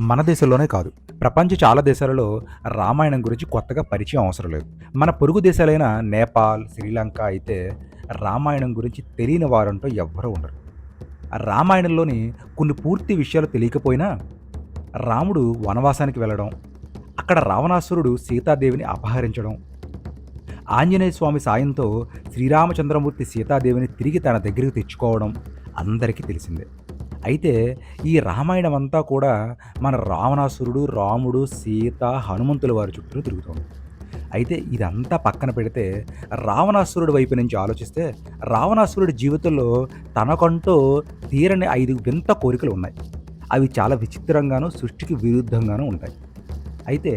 మన దేశంలోనే కాదు. ప్రపంచ చాలా దేశాలలో రామాయణం గురించి కొత్తగా పరిచయం అవసరం లేదు. మన పొరుగు దేశాలైన నేపాల్, శ్రీలంక అయితే రామాయణం గురించి తెలియని వారంటూ ఎవ్వరూ ఉండరు. ఆ రామాయణంలోని కొన్ని పూర్తి విషయాలు తెలియకపోయినా రాముడు వనవాసానికి వెళ్ళడం, అక్కడ రావణాసురుడు సీతాదేవిని అపహరించడం, ఆంజనేయ స్వామి సాయంతో శ్రీరామచంద్రమూర్తి సీతాదేవిని తిరిగి తన దగ్గరికి తెచ్చుకోవడం అందరికీ తెలిసిందే. అయితే ఈ రామాయణం అంతా కూడా మన రావణాసురుడు, రాముడు, సీత, హనుమంతుల వారి చుట్టూ తిరుగుతోంది. అయితే ఇదంతా పక్కన పెడితే రావణాసురుడి వైపు నుంచి ఆలోచిస్తే రావణాసురుడి జీవితంలో తనకంటూ తీరని 5 వింత కోరికలు ఉన్నాయి. అవి చాలా విచిత్రంగాను, సృష్టికి విరుద్ధంగాను ఉంటాయి. అయితే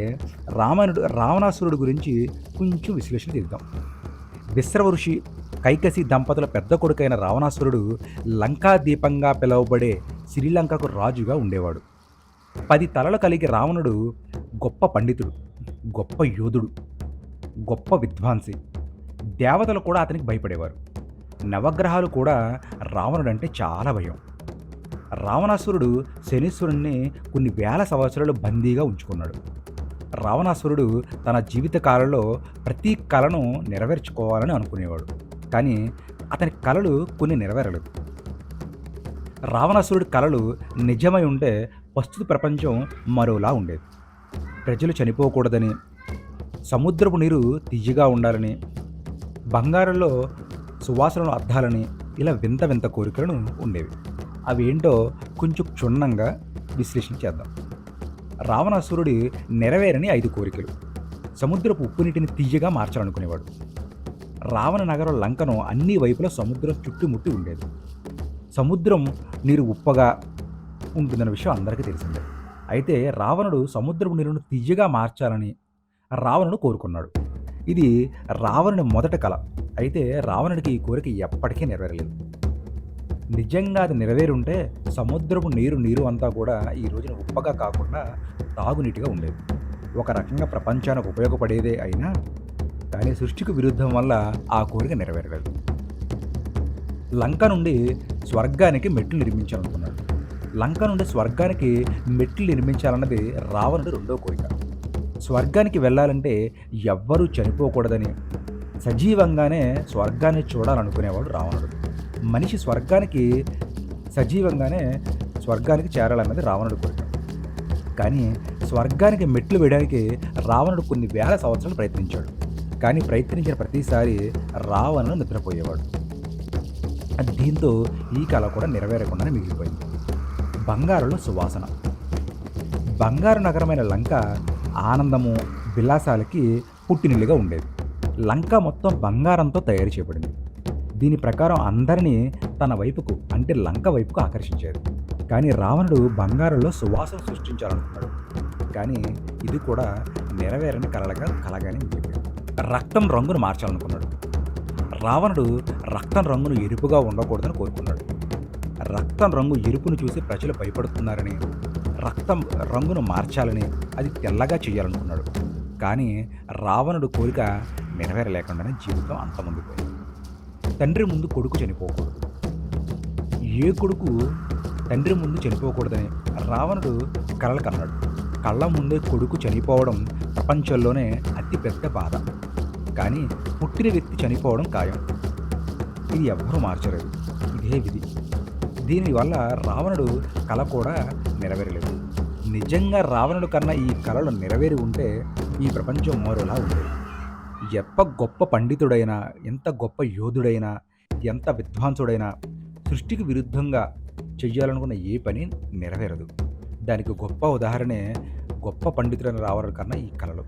రావణాసురుడి గురించి కొంచెం విశ్లేషణ చేద్దాం. విశ్రవఋషి, కైకసి దంపతుల పెద్ద కొడుకైన రావణాసురుడు లంకాదీపంగా పిలువబడే శ్రీలంకకు రాజుగా ఉండేవాడు. 10 తలలు కలిగి రావణుడు గొప్ప పండితుడు, గొప్ప యోధుడు, గొప్ప విద్వాంసి. దేవతలు కూడా అతనికి భయపడేవారు. నవగ్రహాలు కూడా రావణుడంటే చాలా భయం. రావణాసురుడు శనీశ్వరుణ్ణి కొన్ని వేల సంవత్సరాలు బందీగా ఉంచుకున్నాడు. రావణాసురుడు తన జీవిత కాలంలో ప్రతి కలను నెరవేర్చుకోవాలని అనుకునేవాడు. కానీ అతని కలలు కొన్ని నెరవేరలేదు. రావణాసురుడి కలలు నిజమై ఉంటే ప్రస్తుత ప్రపంచం మరోలా ఉండేది. ప్రజలు చనిపోకూడదని, సముద్రపు నీరు తియ్యగా ఉండాలని, బంగారంలో సువాసనలు అద్దాలని, ఇలా వింత వింత కోరికలను ఉండేవి. అవి ఏంటో కొంచెం క్షుణ్ణంగా విశ్లేషణ చేద్దాం. రావణాసురుడి నెరవేరని 5 కోరికలు. సముద్రపు ఉప్పు నీటిని తియ్యగా మార్చాలనుకునేవాడు. రావణ నగరం లంకను అన్ని వైపులా సముద్రం చుట్టుముట్టి ఉండేది. సముద్రం నీరు ఉప్పగా ఉంటుందన్న విషయం అందరికీ తెలిసిందే. అయితే రావణుడు సముద్రపు నీరును తియ్యగా మార్చాలని రావణుడు కోరుకున్నాడు. ఇది రావణుని మొదటి కల. అయితే రావణుడికి ఈ కోరిక ఎప్పటికీ నెరవేరలేదు. నిజంగా అది నెరవేరి ఉంటే సముద్రపు నీరు అంతా కూడా ఈ రోజున ఉప్పగా కాకుండా తాగునీటిగా ఉండేది. ఒక రకంగా ప్రపంచానికి ఉపయోగపడేదే అయినా కానీ సృష్టికి విరుద్ధం వల్ల ఆ కోరిక నెరవేరలేదు. లంక నుండి స్వర్గానికి మెట్లు నిర్మించాలనుకున్నాడు. లంక నుండి స్వర్గానికి మెట్లు నిర్మించాలన్నది రావణుడి రెండో కోరిక. స్వర్గానికి వెళ్ళాలంటే ఎవ్వరూ చనిపోకూడదని, సజీవంగానే స్వర్గాన్ని చూడాలనుకునేవాడు రావణుడు. మనిషి సజీవంగానే స్వర్గానికి చేరాలన్నది రావణుడి కోరిక. కానీ స్వర్గానికి మెట్లు వేయడానికి రావణుడు కొన్ని వేల సంవత్సరాలు ప్రయత్నించాడు. కానీ ప్రయత్నించిన ప్రతిసారి రావణుడు నిద్రపోయేవాడు. దీంతో ఈ కళ కూడా నెరవేరకుండానే మిగిలిపోయింది. బంగారులో సువాసన. బంగారు నగరమైన లంక ఆనందము, విలాసాలకి పుట్టినిల్లుగా ఉండేది. లంక మొత్తం బంగారంతో తయారు చేయబడింది. దీని ప్రకారం అందరినీ తన వైపుకు అంటే లంక వైపుకు ఆకర్షించేది. కానీ రావణుడు బంగారంలో సువాసన సృష్టించాలనుకున్నాడు. కానీ ఇది కూడా నెరవేరని కలగానే మిగిలిపోయింది. రక్తం రంగును మార్చాలనుకున్నాడు. రావణుడు రక్తం రంగును ఎరుపుగా ఉండకూడదని కోరుకున్నాడు. రక్తం రంగు ఎరుపును చూసి ప్రజలు భయపడుతున్నారని, రక్తం రంగును మార్చాలని, అది తెల్లగా చేయాలనుకున్నాడు. కానీ రావణుడు కోరిక నెరవేరలేకుండానే జీవితం అంతమందిపోయింది. తండ్రి ముందు కొడుకు చనిపోకూడదు. ఏ కొడుకు తండ్రి ముందు చనిపోకూడదని రావణుడు కలలు కన్నాడు. కళ్ళ ముందే కొడుకు చనిపోవడం ప్రపంచంలోనే అతిపెద్ద బాధ. కానీ పుట్టిన వ్యక్తి చనిపోవడం ఖాయం. ఇది ఎవ్వరూ మార్చలేదు. ఇదే విధి. దీనివల్ల రావణుడు కల కూడా నెరవేరలేదు. నిజంగా రావణుడు కన్నా ఈ కలలు నెరవేరి ఉంటే ఈ ప్రపంచం మరోలా ఉండేది. గొప్ప పండితుడైనా, ఎంత గొప్ప యోధుడైనా, ఎంత విద్వాంసుడైనా సృష్టికి విరుద్ధంగా చెయ్యాలనుకున్న ఏ పని నెరవేరదు. దానికి గొప్ప ఉదాహరణే గొప్ప పండితుడైన రావణుడి కన్నా ఈ కలలు.